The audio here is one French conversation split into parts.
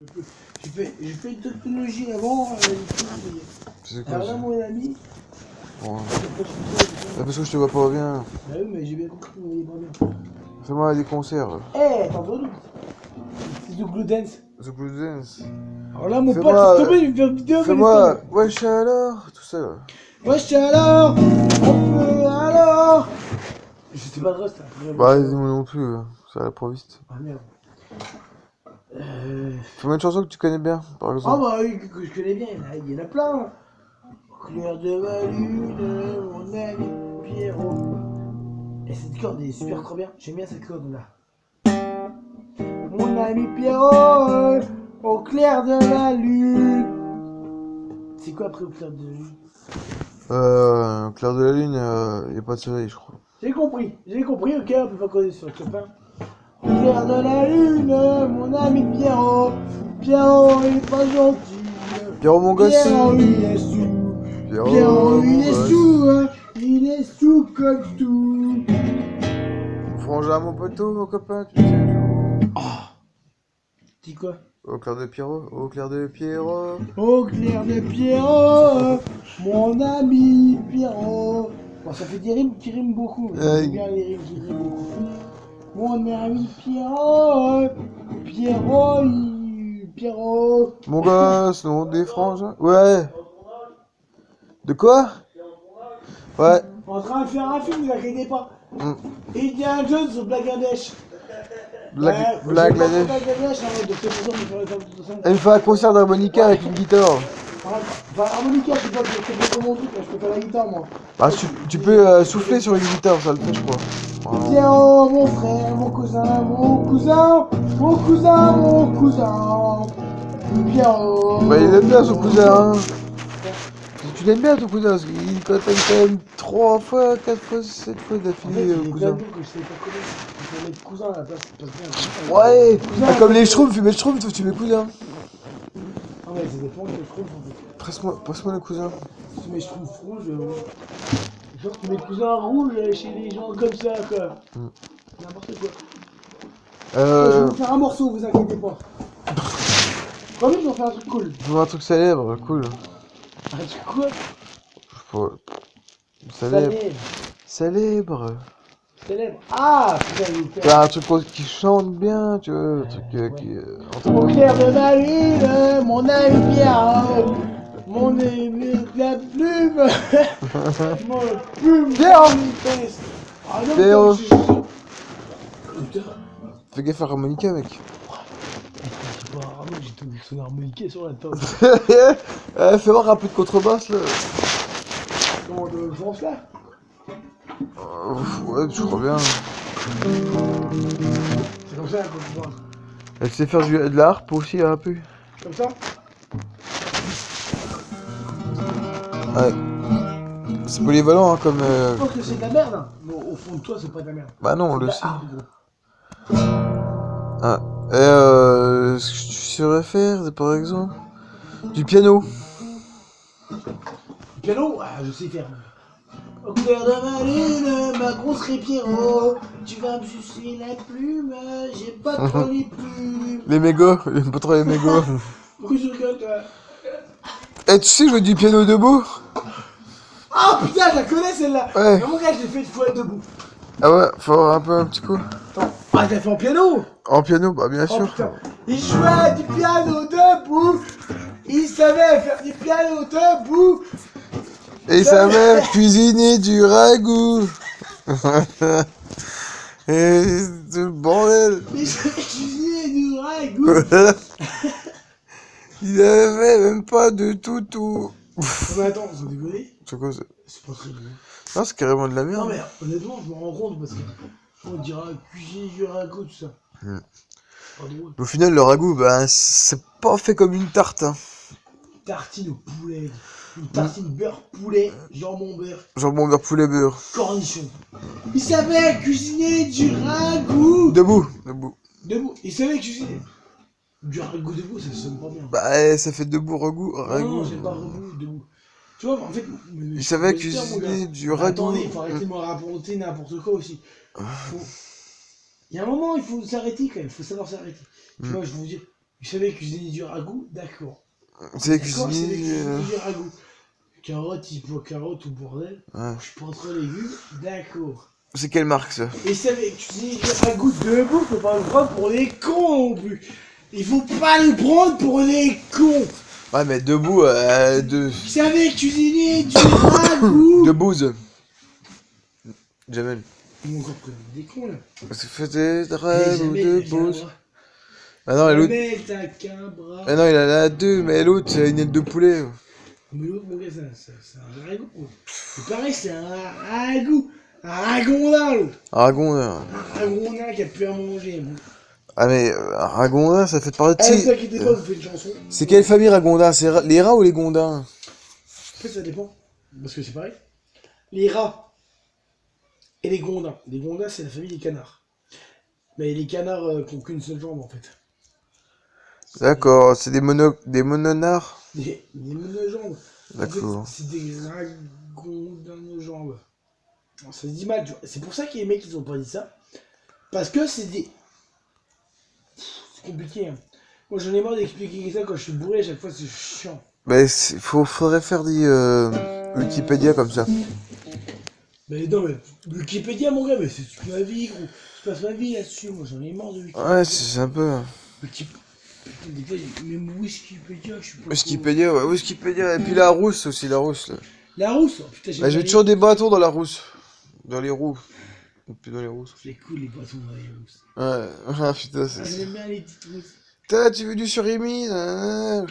J'ai fait une technologie avant. C'est quoi Alors là, ça? mon ami. Bon. Parce que je te vois pas bien. Bah oui, mais j'ai bien compris, on est pas bien. Fais-moi des concerts. Eh, t'as entendu? C'est du Blue Dance. The Blue Dance. Alors là, mon pote, laisse Fais-moi. tomber, il me fait une vidéo, mais laisse Fais-moi. tomber. Wesh alors. Tout ça là. Wesh, alors, on peut alors. Je sais pas le reste. Bah, dis-moi non plus. Ça va pas vite. Ah merde. Fais-moi une chanson que tu connais bien, par Ah exemple. bah oui, que je connais bien, il y en a plein. Clair de ma lune, mon ami Pierrot. Et cette corde est super trop bien, j'aime bien cette corde là. Mon ami Pierrot, au clair de la lune. C'est quoi après au clair de la lune? Clair de la lune, y a pas de soleil, je crois. J'ai compris, ok, on peut pas causer sur le copain. Au clair de la lune, mon ami Pierrot. Pierrot, il est pas gentil. Pierrot, mon gosse. Pierrot, il est sous. Pierrot, il est sous, hein. Il est sous comme tout. Frangin, mon poteau, mon copain, tu me tiens. Ah, dis quoi? Au clair de Pierrot, au clair de Pierrot. Au clair de Pierrot, mon ami Pierrot. Bon, ça fait des rimes qui riment beaucoup. J'aime bien les rimes qui riment beaucoup. Mon ami Pierrot, Pierrot. Mon gosse, nom des frangins. Ouais. De quoi? Ouais. En train de faire un film, ne vous inquiétez pas. Indiana Jones au Bangladesh. Bangladesh. Bangladesh, Elle fait un concert d'harmonica avec une guitare. Enfin, harmonica, je sais pas mon truc, je peux faire la guitare moi. Ah, tu peux souffler sur une guitare, ça le fait, je crois. Pierrot, mon frère, mon cousin, mon cousin, mon cousin, mon cousin. Pierrot. Bah, il aime bien son cousin, hein. Tu l'aimes bien ton cousin, parce qu'il t'aime quand même 3 fois, 4 fois, 7 fois d'affilée, cousin. Que je sais pas connaître. Je vais mettre cousin à la place, c'est pas bien. Ouais, ah, comme les schtroumpfs, tu mets le schtroumpf, toi tu mets cousin. Ah ouais, c'est des points que je trouve en fait. Passe-moi le cousin. Si tu mets je trouve rouge, genre tu mets cousin rouge chez les gens comme ça quoi. N'importe quoi. Je vais vous faire un morceau, vous inquiétez pas. Promis, je vais faire un truc cool. Je veux un truc célèbre, cool. Un truc quoi? Célèbre. Célèbre. Célèbre. Ah putain, Tu as un truc qui chante bien, tu vois, un truc qui... Au clair de ma lune, mon ami Pierre, mon ami la plume, mon plume, Pierre. Ah non, Pierre. Putain. Fais gaffe à l'harmonica, mec. Apparemment, j'ai tout son harmoniqué sur la table. Fais voir un peu de contrebasse, là. Comment de France là? Ouais, je crois bien. C'est comme ça qu'on voit. Elle sait faire de la harpe aussi, un peu. Comme ça? Ouais. C'est polyvalent, hein, comme... Je pense que c'est de la merde, hein. Mais au fond de toi, c'est pas de la merde. Bah non, on le sait. Ah. Ce que tu saurais faire, c'est par exemple... Du piano. Du piano? Ah, je sais faire. Au clair de ma lune, ma grosse Pierrot, tu vas me sucer la plume, j'ai pas trop les plumes. Les mégots, j'aime pas trop les mégots. Pourquoi je rigole, toi? Eh, tu sais jouer du piano debout? Ah putain, je la connais celle-là. Ouais. Mais mon gars, je l'ai fait une fois debout. Ah ouais, faut avoir un peu un petit coup. Attends, ah, je l'ai fait en piano. En piano, bah bien Oh sûr. putain, il jouait du piano debout. Il savait faire du piano debout. Et sa mère cuisinait du ragoût. Et c'est le bordel. Il savait cuisiner du ragoût. Il avait même pas de toutou. Non mais attends, vous dégoûtez? C'est quoi ça? C'est pas très bien. Non, c'est carrément de la merde. Non mais honnêtement, je me rends compte parce que on dira cuisiner du ragoût, tout ça. Pas drôle. Au final, le ragoût, bah, c'est pas fait comme une tarte. Hein. Tartine au poulet. Une tartine beurre poulet, jambon beurre. Jambon beurre poulet beurre. Cornichon. Il savait cuisiner du ragoût. Debout. Debout. Il savait cuisiner. Du ragoût debout, ça sonne pas bien. Bah, ça fait debout, ragoût. Non, j'ai pas ragoût debout. Tu vois, en fait. Il savait cuisiner du ragoût. Attendez, il faut arrêter de me raconter n'importe quoi aussi. Il y a un moment, il faut s'arrêter quand même, il faut savoir s'arrêter. Tu vois, je vais vous dire, Vous savez cuisiner du ragoût? D'accord. C'est D'accord, c'est cuisiner. cuisiner du ragoût. Carottes, il faut carottes ou bordel. Ouais. Je prends 3 légumes. D'accord. C'est quelle marque ça? Et ça avec cuisiner du ragoût debout, faut pas le prendre pour des cons non plus. Il faut pas le prendre pour des cons. Ouais, mais debout, de. Vous savez cuisiner du ragoût. De bouse. Jamel. Ils m'ont encore pris des cons là. Ça faisait Mais rêve ou jamais, de il a qu'un bouse. bras. Ah non, et l'autre. Jamais t'as qu'un bras. Ah non, il en a deux, mais l'autre, c'est une aile de poulet. Mais l'autre, mon gars, c'est un ragoût. C'est pareil, c'est un ragoût. Un ragondin, l'autre. Aragon, là. Un ragondin qui a plus à manger. Bon. Ah, mais Ragondin, ça fait partie. Ah, ne t'inquiétez pas, vous faites une chanson. C'est quelle famille Ragondin? C'est les rats ou les gondins? En fait, ça dépend. Parce que c'est pareil. Les rats et les gondins. Les gondins, c'est la famille des canards. Mais les canards qui n'ont qu'une seule jambe, en fait. D'accord, c'est des mononards? Des monojambes. En D'accord. fait, c'est des ragondins de jambes. Ça se dit mal, tu vois. C'est pour ça que les mecs, ils ont pas dit ça. Parce que c'est des... C'est compliqué, hein. Moi, j'en ai marre d'expliquer ça quand je suis bourré. À chaque fois, c'est chiant. Mais faudrait faire des Wikipédia comme ça. Mais non, mais Wikipédia, mon gars, mais c'est toute ma vie, gros. Je passe ma vie là-dessus. Moi, j'en ai marre de Wikipédia. Ouais, c'est un peu. Putain, des fois, même Wikipédia, je suis pas. Wikipédia, ouais, Wikipédia. Et puis la rousse aussi, la rousse, là. La rousse, oh, putain, j'ai Bah, j'ai toujours des bâtons dans la rousse. Dans les roues. Et puis dans les rousses. C'est cool, les bâtons dans les rousses. Ouais, ah putain, Ah, c'est. j'aime bien les petites rousses. Putain, tu veux du surimi? Ah,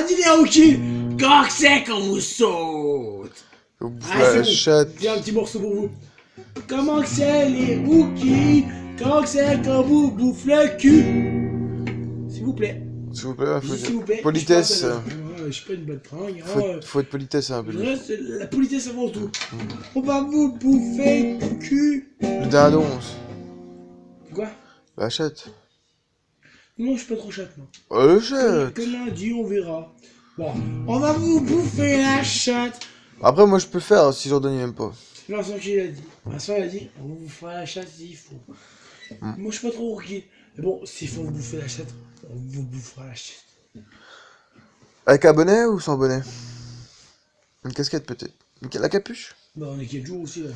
dis les rookies! Coq sec en moussaute! Faut bouffer Ah, la c'est bon. chatte. J'ai un petit morceau pour vous. Comment que c'est les rookies? Quand c'est quand vous bouffe le cul? S'il vous plaît. S'il vous plaît, S'il vous plaît. politesse. Je suis pas une bonne pringue. Faut être politesse un peu. Je reste la politesse avant tout. On va vous bouffer le cul. Le dindon. Quoi? La chatte. Non, je suis pas trop chatte, moi. Oh, le chat. Que lundi, on verra. Bon, on va vous bouffer la chatte. Après, moi, je peux le faire si Jordan il aime pas. Vincent qui l'a dit. Vincent il a dit, on vous fera la chatte s'il faut. Moi, je suis pas trop rookie. Mais bon, s'il faut vous bouffer la chatte, on vous bouffera la chatte. Avec un bonnet ou sans bonnet? Une casquette peut-être. La capuche? Bah, on est quel jour aussi, là?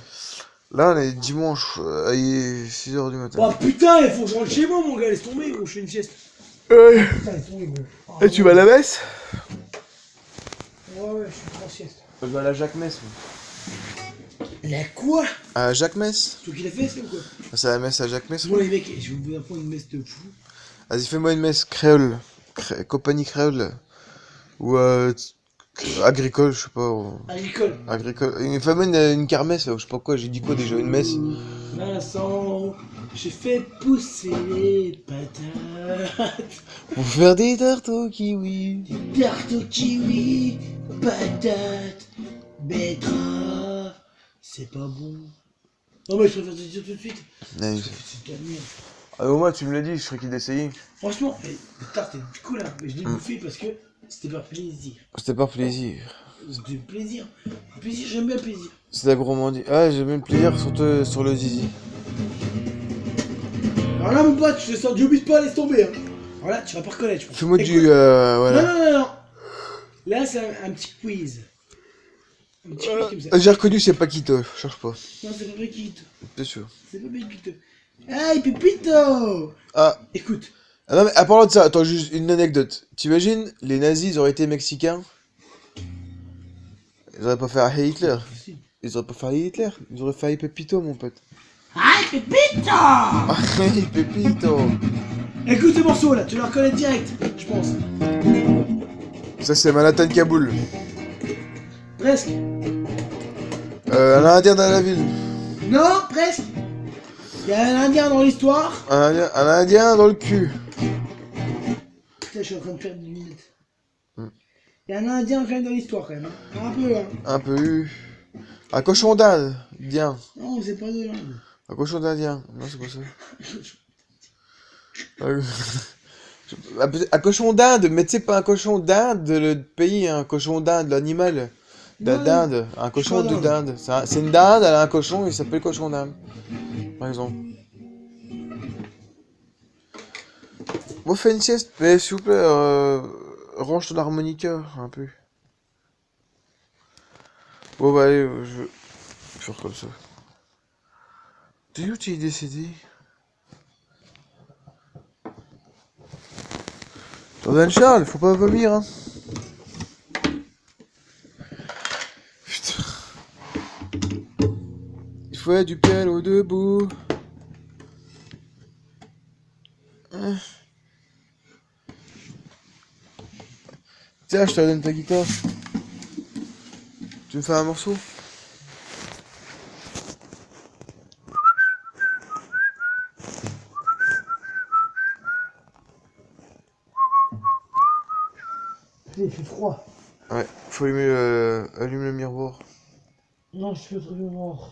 Là, on est dimanche, il est 6h du matin. Oh putain, il faut que je rentre chez moi, mon gars, laisse tomber, gros, je fais une sieste. Ouais. Putain, laisse tomber, gros. Oh, Et tu vas à la messe? Ouais, je suis en sieste. Je vais à la Jacques Messe. Moi. La quoi? À Jacques Messe? C'est toi qui l'as fait, ça ou quoi? C'est la messe à Jacques Messe. Bon, les mecs, je vais vous apprendre une messe de fou. Vas-y, fais-moi une messe créole. Compagnie créole. Ou agricole, je sais pas. Agricole. Agricole. Fais-moi une kermesse, là, ou je sais pas quoi, j'ai dit quoi déjà, une messe. Vincent, j'ai fait pousser les patates. Pour faire des tartes au kiwi. Des tartes au kiwi, patates, betterave. C'est pas bon. Non, mais je préfère te dire tout de suite. Ouais. C'est de la merde. Ah, au moins, tu me l'as dit, je serais qu'il d'essayer. Franchement, les tartes, c'est cool, hein. Mais je l'ai bouffé parce que c'était par plaisir. C'était par plaisir. C'était plaisir. Plaisir, j'aime bien le plaisir. C'est la gourmandise. Ah, j'ai même plaisir sur le zizi. Alors là, mon pote, je te sors du obit pas, laisse tomber. Hein. Alors là, tu vas pas reconnaître, je pense. Fais-moi du. Écoute. Voilà. Non. Là, c'est un petit quiz. Un petit quiz comme ça. J'ai reconnu, c'est Paquito, cherche pas. Non, c'est pas Pépito. Bien sûr. C'est pas Pépito. Hey, Pépito! Ah. Écoute. Ah non, mais à parlant de ça, attends, juste une anecdote. T'imagines, les nazis, ils auraient été mexicains? Ils auraient pas fait un Hitler. Ils auraient pas fait un Hitler. Ils auraient fait un Pepito, mon pote. Hey, Pépito! Hey, Pepito! Écoute ce morceau là, tu le reconnais direct, je pense. Ça, c'est Manhattan Kaboul. Presque. Un Indien dans la ville. Non, presque. Il y a un Indien dans l'histoire. Un Indien dans le cul. Putain, je suis en train de perdre une minute. Il y a un Indien quand même dans l'histoire quand même. Hein. Un peu, hein. Un peu. Un cochon d'Inde. Bien. Non, c'est pas de l'Inde. Un cochon d'Indien. Non, c'est pas ça. Un cochon d'Inde, mais tu sais pas un cochon d'Inde, le pays, un cochon d'Inde, l'animal. Non, D'Inde, un cochon pas de dinde. C'est une dinde, elle a un cochon, il s'appelle cochon d'Inde. Par exemple. Bon, fais une sieste, mais s'il vous plaît, range ton harmonica un peu. Bon, bah, allez, je vais faire comme ça. T'es où tu es décédé? Jordan Charles, faut pas vomir, hein. Putain. Il faut être du piano debout. Hein. Tiens, je te donne ta guitare. Tu me fais un morceau? Putain, il fait froid. Ouais, faut allumer le miroir. Non, je suis trop mort.